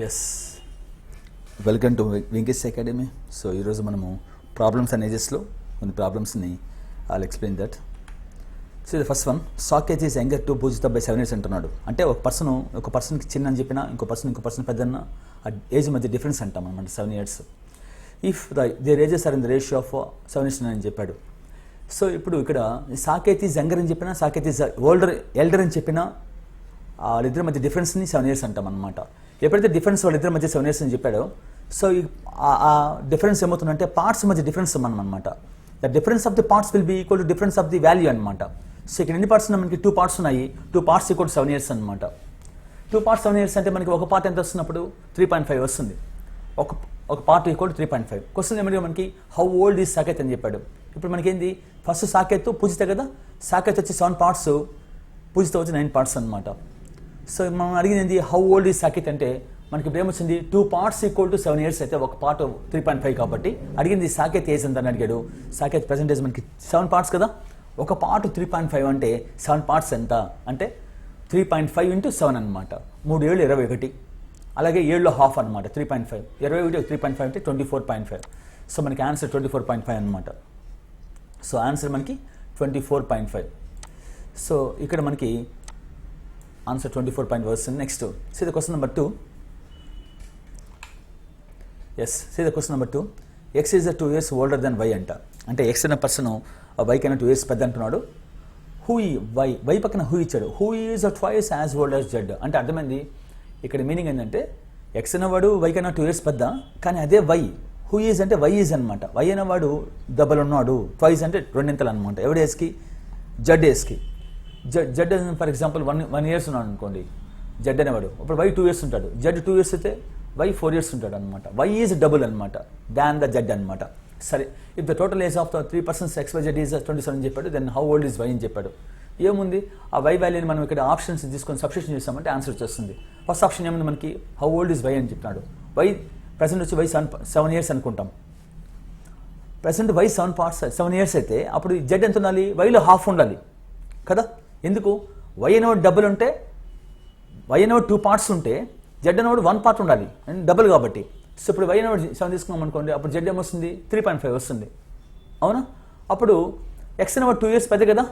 Yes welcome to Venkatesh academy. So ఈరోజు మనము problems and ఏజెస్లో కొన్ని ప్రాబ్లమ్స్ని I'll explain that. So the first one, Saketh is younger to Poojitha by 7 years అంటున్నాడు. అంటే ఒక పర్సన్కి చిన్న అని చెప్పినా ఇంకో పర్సన్ పెద్దన్న ఆ ఏజ్ మధ్య డిఫరెన్స్ అంటాం అనమాట 7 years. If their ages are in the ratio of 7:9 అని చెప్పాడు. సో ఇప్పుడు ఇక్కడ సాకేత్ ఈజ్ యంగర్ అని చెప్పినా, సాకేత్ ఈజ్ ఎల్డర్ అని చెప్పినా వాళ్ళిద్దరి మధ్య డిఫరెన్స్ని 7 years అంటాం అనమాట. ఎప్పుడైతే డిఫరెన్స్ వాళ్ళిద్దరి మధ్య 7 years అని చెప్పాడో, సో ఆ డిఫరెన్స్ ఏమవుతుందంటే పార్ట్స్ మధ్య డిఫరెన్స్ మనం అనమాట. The difference of the parts will be equal to difference of the value అనమాట. సో ఇక్కడ ఎన్ని పార్ట్స్ ఉన్నాయి? మనకి 2 parts ఉన్నాయి. 2 parts ఈక్వల్ 7 years అనమాట. 2 parts 7 years అంటే మనకి ఒక పార్ట్ ఎంత వస్తున్నప్పుడు 3.5 వస్తుంది. ఒక పార్ట్ ఈక్వల్ 3.5. క్వశ్చన్ ఏమంటే మనకి హౌ ఓల్డ్ ఈజ్ సాకేత్ అని చెప్పాడు. ఇప్పుడు మనకి ఏంది, ఫస్ట్ సాకేత్ పూజిత కదా, సాకేత్ వచ్చి 7 parts, పూజిత వచ్చి 9 parts అనమాట. సో మనం అడిగింది హౌ ఓల్డ్ ఈజ్ సాకేత్ అంటే మనకి ఇప్పుడు ఏమొచ్చింది, 2 parts ఈక్వల్ టు 7 years అయితే ఒక పార్ట్ 3.5 కాబట్టి అడిగింది సాకేత్ ఏజ్ ఎంత అని అడిగాడు. సాకేత్ ప్రెసెంట్ ఏజ్ మనకి 7 parts కదా, ఒక పార్ట్ 3.5 అంటే 7 parts ఎంత అంటే 3.5 × 7 అనమాట. 3 7 21, అలాగే 7లో హాఫ్ అనమాట 3.5, 21 3.5 అంటే 24.5. సో మనకి ఆన్సర్ 24.5 అనమాట. సో ఆన్సర్ మనకి 24.5. సో ఇక్కడ మనకి ఆన్సర్ 24.5 వస్తుంది. Next see the question number 2. Yes, see the question number 2. X is 2 years older than Y అంట. అంటే ఎక్స్ అనే పర్సన్ వై కన్నా 2 years పెద్ద అంటున్నాడు. వై పక్కన హూ ఇచ్చాడు. Who is twice as old as Z అంటే అర్థమైంది. ఇక్కడ మీనింగ్ ఏంటంటే ఎక్స్ అనేవాడు వై కన్నా 2 years పెద్ద, కానీ అదే వై హూ ఈజ్ అంటే వై ఈజ్ అనమాట. వై అనేవాడు డబల్ ఉన్నాడు, ట్వైస్ అంటే రెండింతలు అనమాట. ఎవడి ఏజ్కి? జెడ్ ఏజ్కి. జెడ్ ఫర్ ఎగ్జాంపుల్ 1 years ఉన్నాడు అనుకోండి జెడ్ అనేవాడు, ఇప్పుడు వై 2 years ఉంటాడు. జెడ్ 2 years అయితే వై 4 years ఉంటాడు అనమాట. వై ఈజ్ డబుల్ అనమాట దాన్ ద జెడ్ అనమాట. సరే, if the total age of the 3 persons X Y Z is 27 అని చెప్పాడు, then how old is Y అని చెప్పాడు. ఏముంది, ఆ వై వాల్యూని మనం ఇక్కడ ఆప్షన్స్ తీసుకొని సబ్స్టిట్యూషన్ చేస్తామంటే ఆన్సర్ వచ్చేస్తుంది. ఫస్ట్ ఆప్షన్ ఏముంది మనకి, హౌ ఓల్డ్ ఈజ్ వై అని చెప్పినాడు. వై ప్రెసెంట్ వచ్చి వై 7 years అనుకుంటాం. ప్రెసెంట్ వై 7 years అయితే అప్పుడు జెడ్ ఎంత ఉండాలి, వైలో హాఫ్ ఉండాలి కదా. ఎందుకు, వై అనేవాడు డబుల్ ఉంటే, వై అనేవాడు 2 parts ఉంటే జెడ్ అనేవాడు 1 part ఉండాలి, అండ్ డబుల్ కాబట్టి. సో ఇప్పుడు వై అనేవాడు 7 తీసుకున్నాం అనుకోండి, అప్పుడు జెడ్ ఏమొస్తుంది 3.5 వస్తుంది, అవునా. అప్పుడు ఎక్స్ అనేవాడు 2 years పెద్ద కదా,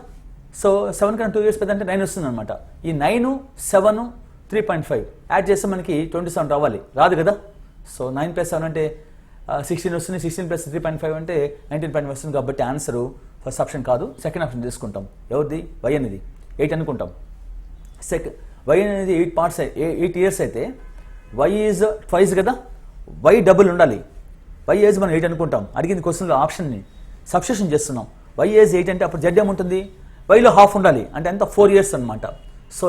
సో 7 కన్నా 2 years పెద్ద అంటే 9 వస్తుంది అనమాట. ఈ 9, 7, 3.5 యాడ్ చేస్తే మనకి 27 రావాలి, రాదు కదా. సో 9 + 7 అంటే 16 వస్తుంది, 16 + 3.5 అంటే 19.5 వస్తుంది. కాబట్టి ఆన్సరు ఫస్ట్ ఆప్షన్ కాదు, సెకండ్ ఆప్షన్ తీసుకుంటాం. ఎవరిది, వై అనేది 8 అనుకుంటాం. వై అనేది 8 years అయితే వై ఈజ్ ట్వైస్ కదా, వై డబుల్ ఉండాలి. వై ఏజ్ మనం 8 అనుకుంటాం. అడిగింది క్వశ్చన్లో ఆప్షన్ని సబ్స్టిట్యూషన్ చేస్తున్నాం. వై ఏజ్ 8 అంటే అప్పుడు జెడ్ ఏముంటుంది, వైలో హాఫ్ ఉండాలి, అంటే ఎంత 4 years అనమాట. So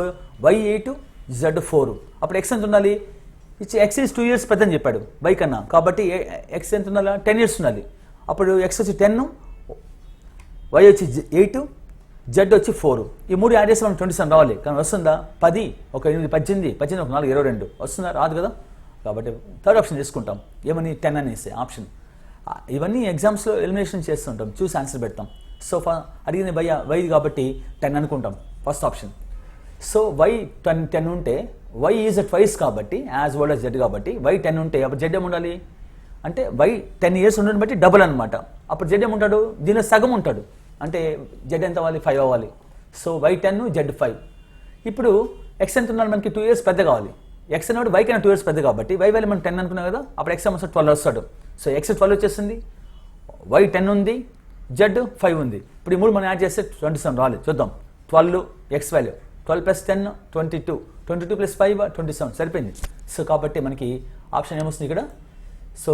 Y 8, Z 4. అప్పుడు ఎక్స్ ఎంత ఉండాలి, ఎక్స్ ఈజ్ 2 years పెద్ద అని చెప్పాడు వై కన్నా, కాబట్టి ఎక్స్ ఎంత ఉండాలి, 10 years ఉండాలి. అప్పుడు ఎక్స్ వచ్చి 10, వై వచ్చి 8, జెడ్ వచ్చి 4. ఈ 3 యాడ్ చేసి మనం 27 రావాలి, కానీ వస్తుందా, 10, 1 8 18, 18 1 4 22 వస్తుందా, రాదు కదా. కాబట్టి థర్డ్ ఆప్షన్ తీసుకుంటాం. ఏమని, 10 అనేసి ఆప్షన్. ఇవన్నీ ఎగ్జామ్స్లో ఎలిమినేషన్ చేస్తుంటాం, చూసి ఆన్సర్ పెడతాం. సో అడిగింది వై కాబట్టి 10 అనుకుంటాం, ఫస్ట్ ఆప్షన్. సో వై 10 ఉంటే వై ఈజ్ ట్వైస్ కాబట్టి యాజ్ ఓల్డ్ యాజ్ జెడ్ కాబట్టి వై 10 ఉంటే అప్పుడు జెడ్ ఏముండాలి అంటే వై 10 years ఉండడం బట్టి డబుల్ అనమాట. అప్పుడు జెడ్ ఏముంటాడు, దీనిలో సగం ఉంటాడు, అంటే జెడ్ ఎంత అవ్వాలి, 5 అవ్వాలి. So Y 10, Z 5. ఇప్పుడు ఎక్స్ ఎంత ఉండాలి, మనకి 2 years పెద్ద కావాలి. ఎక్స్ అనేవాడు వై కన్నా 2 years పెద్ద కాబట్టి వై వాల్యూ మనం 10 అనుకున్నాం కదా, అప్పుడు ఎక్స్ ఏమొస్తాడు 12 వస్తాడు. సో ఎక్స్ 12 వచ్చేసింది, వై 10 ఉంది, జెడ్ 5 ఉంది. ఇప్పుడు ఈ 3 మనం యాడ్ చేస్తే 27 రావాలి. చూద్దాం, 12 ఎక్స్ వాల్యూ, 12 + 10 22, 22 + 5 27 సరిపోయింది. సో కాబట్టి మనకి ఆప్షన్ ఏమొస్తుంది ఇక్కడ, సో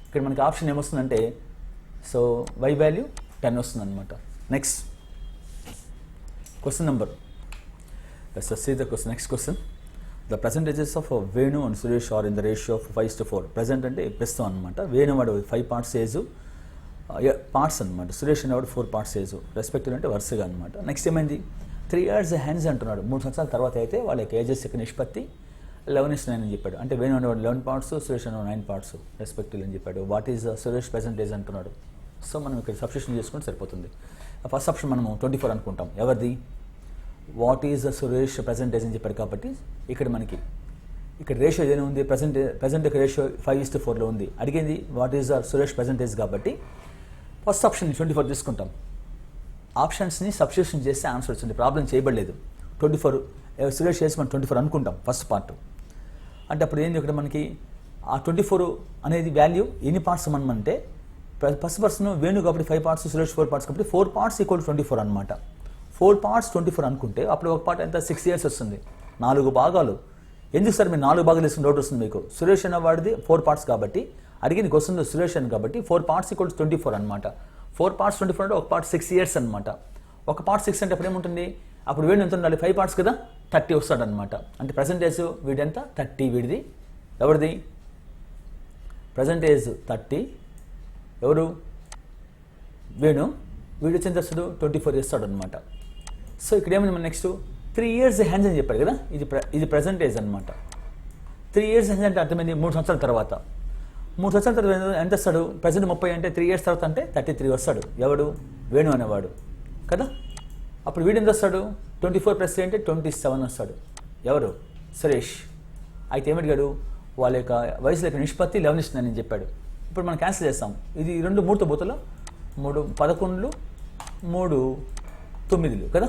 ఇక్కడ మనకి ఆప్షన్ ఏమొస్తుందంటే, సో వై వాల్యూ 10 వస్తుంది అనమాట. Next question number, next question. The percentages of Venu and Suresh are in the ratio of 5:4. Present అంటే ప్రస్తుతం అనమాట. వేణు వాడు 5 parts ఏజ్ పార్ట్స్ అనమాట, సురేష్ అనేవాడు 4 parts ఏజ్ రెస్పెక్టివ్ అంటే వరుసగా అనమాట. నెక్స్ట్ ఏమైంది, 3 years హ్యాండ్స్ అంటున్నాడు. 3 సంవత్సరాల తర్వాత అయితే వాళ్ళ యొక్క ఏజెస్ యొక్క నిష్పత్తి 11:9 అని చెప్పాడు. అంటే వేణు అనేవాడు 11 parts, సురేష్ అనేవాడు 9 parts రెస్పెక్టివ్ అని చెప్పాడు. What is Suresh present age అంటున్నాడు. సో మనం ఇక్కడ సబ్స్టిట్యూషన్ చేసుకుంటే సరిపోతుంది. ఫస్ట్ ఆప్షన్ మనము 24 అనుకుంటాం. ఎవరిది, వాట్ ఈజ్ ద సురేష్ ప్రెసెంటేజ్ అని చెప్పారు కాబట్టి ఇక్కడ మనకి ఇక్కడ రేషియో ఏదైనా ఉంది, ప్రజెంట్ రేషియో 5:4లో ఉంది. అడిగింది what is the Suresh percentage కాబట్టి ఫస్ట్ ఆప్షన్ 24 తీసుకుంటాం. ఆప్షన్స్ని సబ్స్టిట్యూషన్ చేస్తే ఆన్సర్ వచ్చింది, ప్రాబ్లం చేయబడలేదు. 24 సురేష్ చేసి మనం 24 అనుకుంటాం ఫస్ట్ పార్ట్. అంటే అప్పుడు ఏంది ఇక్కడ మనకి ఆ 24 అనేది వాల్యూ ఎన్ని పార్ట్స్ అంటే ఫస్ట్ పర్సన్ వేణు కాబట్టి 5 పార్ట్స్, సురేష్ 4 పార్ట్స్ కాబట్టి 4 పార్ట్స్ ఈక్వల్ 24 అనమాట. 4 పార్ట్స్ 24 అనుకుంటే అప్పుడు ఒక పార్ట్ ఎంత 6 years వస్తుంది. 4 భాగాలు. ఎందుకు సార్ మీరు 4 భాగాలు వేసుకుని డౌట్ వస్తుంది మీకు? సురేష్ అన్న వాడిది 4 పార్ట్స్ కాబట్టి అడిగింది క్వశ్చన్ సురేష్ అని కాబట్టి 4 పార్ట్స్ ఈక్వల్ 24 అనమాట. 4 పార్ట్స్ 24 అంటే ఒక పార్ట్ 6 years అనమాట. ఒక పార్ట్ 6 అంటే అప్పుడు ఏముంటుంది? అప్పుడు వేణు ఎంత ఉండాలి? 5 పార్ట్స్ కదా, 30 వస్తాడనమాట. అంటే ప్రజెంటేజ్ వీడి ఎంత 30, వీడిది ఎవరిది ప్రజెంటేజ్ 30, ఎవరు వేణు, వీడు ఎంత వస్తాడు 24 ఇస్తాడు అనమాట. సో ఇక్కడ ఏమైంది మన నెక్స్ట్ 3 years హ్యాండ్స్ అని చెప్పాడు కదా, ఇది ప్రజెంటేజ్ అనమాట. 3 years హ్యాండ్స్ అంటే అర్థమైంది 3 సంవత్సరాల తర్వాత. 3 సంవత్సరాల తర్వాత ఎంత వస్తాడు? ప్రజెంట్ 30 అంటే 3 years తర్వాత అంటే 33 వస్తాడు. ఎవడు? వేణు అనేవాడు కదా. అప్పుడు వీడు ఎంత వస్తాడు? 24 + 3 అంటే 27 వస్తాడు. ఎవరు? సురేష్. అయితే ఏమడిగాడు? వాళ్ళ యొక్క వయసుల యొక్క నిష్పత్తి 11 అని చెప్పాడు. ఇప్పుడు మనం క్యాన్సిల్ చేస్తాం. ఇది 2 3తో బూతులు, 3 11లు, 3 9లు కదా.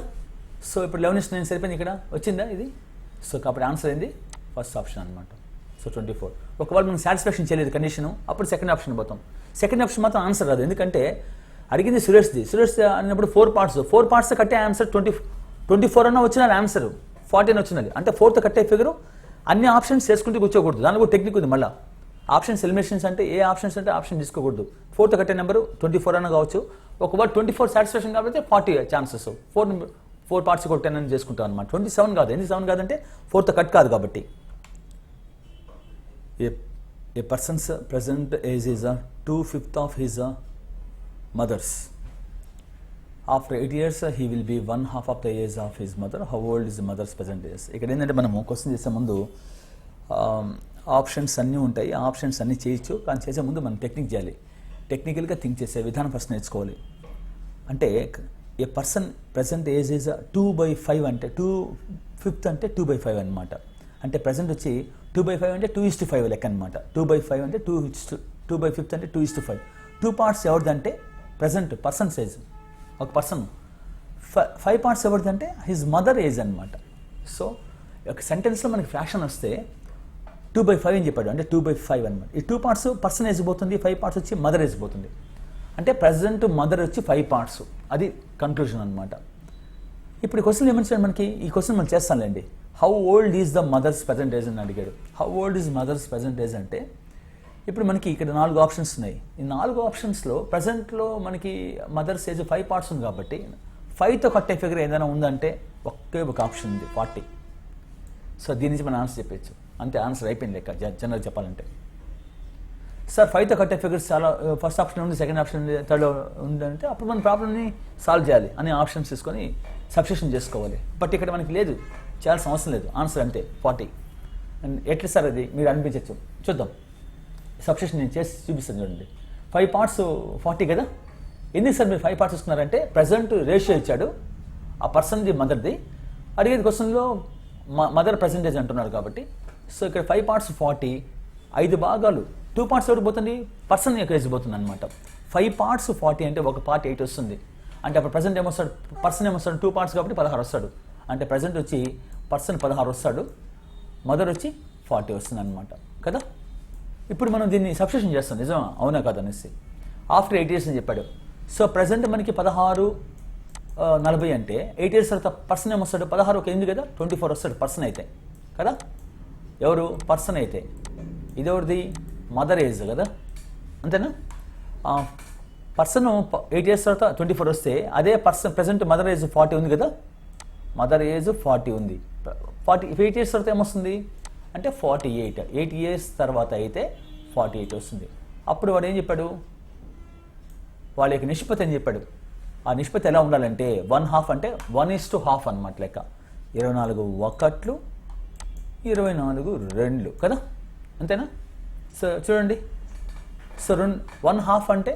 సో ఇప్పుడు 11 సరిపోయింది, ఇక్కడ వచ్చిందా ఇది? సో కాబట్టి ఆన్సర్ ఏంది? ఫస్ట్ ఆప్షన్ అనమాట. సో 24. ఒకవేళ మనం సాటిస్ఫాక్షన్ చేయలేదు కండిషను, అప్పుడు సెకండ్ ఆప్షన్ పోతాం. సెకండ్ ఆప్షన్ మాత్రం ఆన్సర్ రాదు, ఎందుకంటే అడిగింది సురేష్ది. సురేష్ అన్నప్పుడు 4 పార్ట్స్ కట్టే ఆన్సర్ 24 అన్న వచ్చిన ఆన్సర్ 40 అని వచ్చినది. అంటే 4తో కట్టే ఫిగరు అన్ని ఆప్షన్స్ చేసుకుంటూ కూర్చోకూడదు. దానికి కూడా టెక్నిక్ ఉంది మళ్ళీ. ఆప్షన్స్ ఎలిమినేషన్స్ అంటే ఏ ఆప్షన్స్ అంటే ఆప్షన్ తీసుకోకూడదు. 4తో కట్టే నెంబరు 24 అన్న కావచ్చు. ఒకవేళ 24 సాటిస్ఫాక్షన్ కాబట్టి 40 ఛాన్సెస్. 4 పార్ట్స్ కూడా 10 అని చేసుకుంటాం అనమాట. 27 కాదు. ఎందుకు 7 కాదంటే 4తో కట్ కాదు కాబట్టి. A person's present age is 2/5 of his mother's. After 8 years, he will be 1/2 of the age of his mother. How old is the mother's present age? ఇక్కడ ఏంటంటే మనము క్వశ్చన్ చేసే ముందు ఆప్షన్స్ అన్నీ ఉంటాయి. ఆప్షన్స్ అన్నీ చేయొచ్చు, కానీ చేసే ముందు మనం టెక్నిక్ చేయాలి. టెక్నికల్గా థింక్ చేసే విధానం ఫస్ట్ నేర్చుకోవాలి. అంటే ఏ పర్సన్ ప్రజెంట్ ఏజ్ ఈజ్ 2/5 అంటే 2/5 అంటే 2/5 అనమాట. అంటే ప్రజెంట్ వచ్చి 2/5 అంటే 2:5 లెక్క అనమాట. 2/5 అంటే 2/5 అంటే 2:5. 2 పార్ట్స్ ఎవరిదంటే ప్రజెంట్ పర్సన్ ఏజ్, ఒక పర్సన్. 5 పార్ట్స్ ఎవరిదంటే హిజ్ మదర్ ఏజ్ అనమాట. సో ఒక సెంటెన్స్లో మనకి ఫ్రాక్షన్ వస్తే 2/5 అని చెప్పాడు, అంటే 2/5 అనమాట. ఈ 2 పార్ట్స్ పర్సన్ ఏజ్ పోతుంది, 5 పార్ట్స్ వచ్చి మదర్ ఏజ్ పోతుంది. అంటే ప్రజెంట్ మదర్ వచ్చి 5 పార్ట్స్. అది కన్క్లూజన్ అనమాట. ఇప్పుడు ఈ క్వశ్చన్ ఏమని మనకి, ఈ క్వశ్చన్ మనం చేస్తానులేండి. How old is the mother's present age అని అడిగాడు. How old is mother's present age అంటే ఇప్పుడు మనకి ఇక్కడ 4 ఆప్షన్స్ ఉన్నాయి. ఈ 4 ఆప్షన్స్లో ప్రజెంట్లో మనకి మదర్స్ ఏజ్ 5 పార్ట్స్ ఉంది కాబట్టి 5తో కట్టే ఫిగర్ ఏదైనా ఉందంటే ఒకే ఒక ఆప్షన్ ఉంది 40. సో దీని నుంచి మనం ఆన్సర్ చెప్పచ్చు. అంతే, ఆన్సర్ అయిపోయింది లెక్క జనరల్ చెప్పాలంటే. సార్ 5తో కట్టే ఫిగర్స్ చాలా ఫస్ట్ ఆప్షన్ ఉంది, సెకండ్ ఆప్షన్ ఉంది, థర్డ్ ఉందంటే అప్పుడు మన ప్రాబ్లమ్ని సాల్వ్ చేయాలి అని ఆప్షన్స్ తీసుకొని సబ్స్టిట్యూషన్ చేసుకోవాలి. బట్ ఇక్కడ మనకి లేదు, చేయాల్సిన అవసరం లేదు. ఆన్సర్ అంతే 40. అండ్ ఎట్లా సార్ అది మీరు అనిపించవచ్చు, చూద్దాం. సబ్స్టిట్యూషన్ నేను చేసి చూపిస్తాను చూడండి. 5 పార్ట్స్ 40 కదా. ఎందుకు సార్ మీరు 5 పార్ట్స్ ఇస్తున్నారంటే ప్రజెంట్ రేషియో ఇచ్చాడు ఆ పర్సన్ది మదర్ది. అడిగేది క్వశ్చన్లో మదర్ పర్సెంటేజ్ అంటున్నారు కాబట్టి. సో ఇక్కడ 5 పార్ట్స్ 40, 5 భాగాలు 2 పార్ట్స్ ఎవరికి పోతుంది? పర్సన్ యొక్క ఏజ్ పోతుంది అనమాట. 5 పార్ట్స్ 40 అంటే ఒక పార్ట్ 8 వస్తుంది. అంటే అప్పుడు ప్రజెంట్ ఏమొస్తాడు? పర్సన్ ఏమొస్తాడు? 2 పార్ట్స్ కాబట్టి 16 వస్తాడు. అంటే ప్రజెంట్ వచ్చి పర్సన్ 16 వస్తాడు, మదర్ వచ్చి 40 వస్తుంది అనమాట కదా. ఇప్పుడు మనం దీన్ని సబ్స్టిట్యూషన్ చేస్తాం, నిజమా అవునా కాదు అనేసి. ఆఫ్టర్ 8 years అని చెప్పాడు. సో ప్రజెంట్ మనకి 16 40 అంటే 8 years తర్వాత పర్సన్ ఏమొస్తాడు? 16 ఒక ఎందుకు కదా 24 వస్తాడు పర్సన్ అయితే కదా. ఎవరు? పర్సన్ అయితే. ఇది ఎవరిది? మదర్ ఏజ్ కదా, అంతేనా. పర్సన్ 8 years తర్వాత 24 వస్తే అదే పర్సన్ ప్రజెంట్ మదర్ ఏజ్ 40 ఉంది కదా. మదర్ ఏజ్ 40 ఉంది. 8 years తర్వాత ఏమొస్తుంది అంటే 48. 8 years తర్వాత అయితే 48 వస్తుంది. అప్పుడు వాడు ఏం చెప్పాడు? వాళ్ళ యొక్క నిష్పత్తి అని చెప్పాడు. ఆ నిష్పత్తి ఎలా ఉండాలంటే 1/2 అంటే 1:1/2 అనమాట లెక్క. 24 1లు 24 2 కదా, అంతేనా. సో చూడండి, సో 1/2 అంటే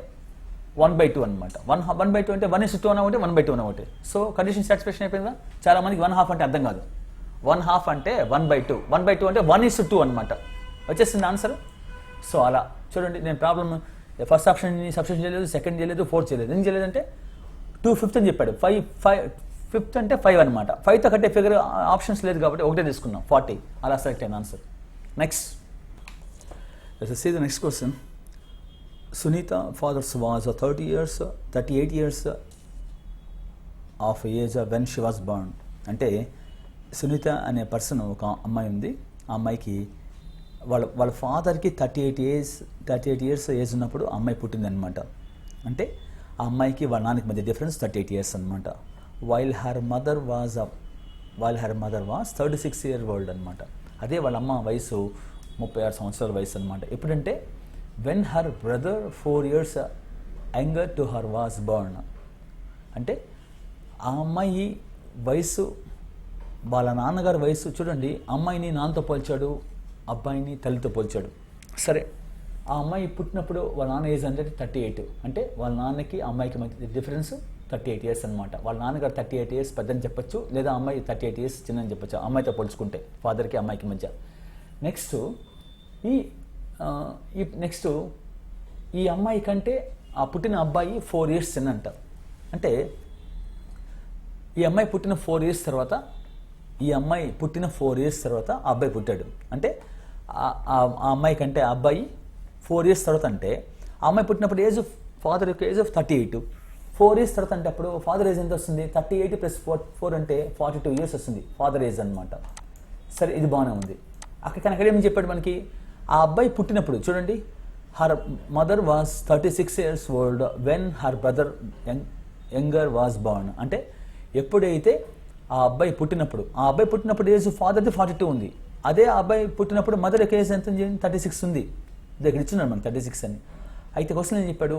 1/2 అనమాట. 1/2 అంటే 1:2 అని ఒకటి, 1/2 అని ఒకటి. సో కండిషన్ సాటిస్ఫాక్షన్ అయిపోయిందా? చాలా మందికి 1/2 అంటే అర్థం కాదు. 1/2 అంటే 1/2. 1/2 అంటే 1:2 అనమాట. వచ్చేసింది ఆన్సర్. సో అలా చూడండి, నేను ప్రాబ్లమ్ ఫస్ట్ ఆప్షన్ సబ్స్టిట్యూషన్ చేయలేదు, సెకండ్ చేయలేదు, ఫోర్త్ చేయలేదు. ఏం చేయలేదంటే 2/5 అని చెప్పాడు. 5/5 అంటే 5 అనమాట. 5తో కట్టే ఫిగర్ ఆప్షన్స్ లేదు కాబట్టి ఒకటే తీసుకున్నాం, 40. అలా సెలెక్ట్ అయిన answer. Next, see the next question. Sunita father's was 38 years of age when she was born. అంటే సునీత అనే పర్సన్, ఒక అమ్మాయి ఉంది. ఆ అమ్మాయికి వాళ్ళ ఫాదర్కి 38 years ఏజ్ ఉన్నప్పుడు ఆ అమ్మాయి పుట్టిందనమాట. అంటే ఆ అమ్మాయికి వాళ్ళ నాన్నకి మధ్య డిఫరెన్స్ 38 years అనమాట. While her mother was 36 years old అనమాట. అదే వాళ్ళ అమ్మ వయసు 36 సంవత్సరాల వయసు అనమాట. ఎప్పుడంటే when her brother 4 years younger to her was born. అంటే ఆ అమ్మాయి వయసు, వాళ్ళ నాన్నగారి వయసు చూడండి, అమ్మాయిని నాన్నతో పోల్చాడు, అబ్బాయిని తల్లితో పోల్చాడు. సరే, ఆ అమ్మాయి పుట్టినప్పుడు వాళ్ళ నాన్న ఏజ్ అంటే 38. అంటే వాళ్ళ నాన్నకి అమ్మాయికి మధ్య డిఫరెన్స్ 38 years అనమాట. వాళ్ళ నాన్నగారు 38 years పెద్దని చెప్పొచ్చు, లేదా అమ్మాయి 38 years చిన్నని చెప్పొచ్చు, అమ్మాయితో పోల్చుకుంటే ఫాదర్కి అమ్మాయికి మధ్య. నెక్స్ట్ ఈ అమ్మాయి కంటే ఆ పుట్టిన అబ్బాయి 4 years చిన్నంట. అంటే ఈ అమ్మాయి పుట్టిన 4 years తర్వాత ఆ అబ్బాయి పుట్టాడు. అంటే ఆ అమ్మాయి కంటే ఆ అబ్బాయి 4 years తర్వాత, అంటే ఆ అమ్మాయి పుట్టినప్పుడు ఫాదర్ యొక్క ఏజ్ 38. 4 years తర్వాత అంటే అప్పుడు ఫాదర్ ఏజ్ ఎంత వస్తుంది? 38 + 4 అంటే 42 years వస్తుంది ఫాదర్ ఏజ్ అనమాట. సరే, ఇది బాగానే ఉంది. అక్కడ ఏమని చెప్పాడు మనకి? ఆ అబ్బాయి పుట్టినప్పుడు చూడండి, her mother was 36 years old when her brother younger was Born. అంటే ఎప్పుడైతే ఆ అబ్బాయి పుట్టినప్పుడు ఏజ్ ఫాదర్ది 42 ఉంది. అదే ఆ అబ్బాయి పుట్టినప్పుడు మదర్ యొక్క ఏజ్ ఎంత 36 ఉంది. దగ్గర ఇచ్చున్నాడు మనకి 36 అని. అయితే క్వశ్చన్ ఏం చెప్పాడు?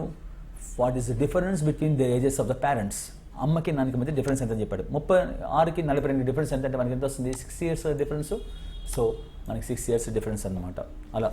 What is the difference between the ages of the parents? అమ్మకి నాన్నకి మధ్య డిఫరెన్స్ ఎంత అని చెప్పాడు. 36కి 42 డిఫరెన్స్ ఎంత అంటే మనకి ఎంత వస్తుంది? 6 years డిఫరెన్స్. సో మనకి 6 years డిఫరెన్స్ అన్నమాట. అలా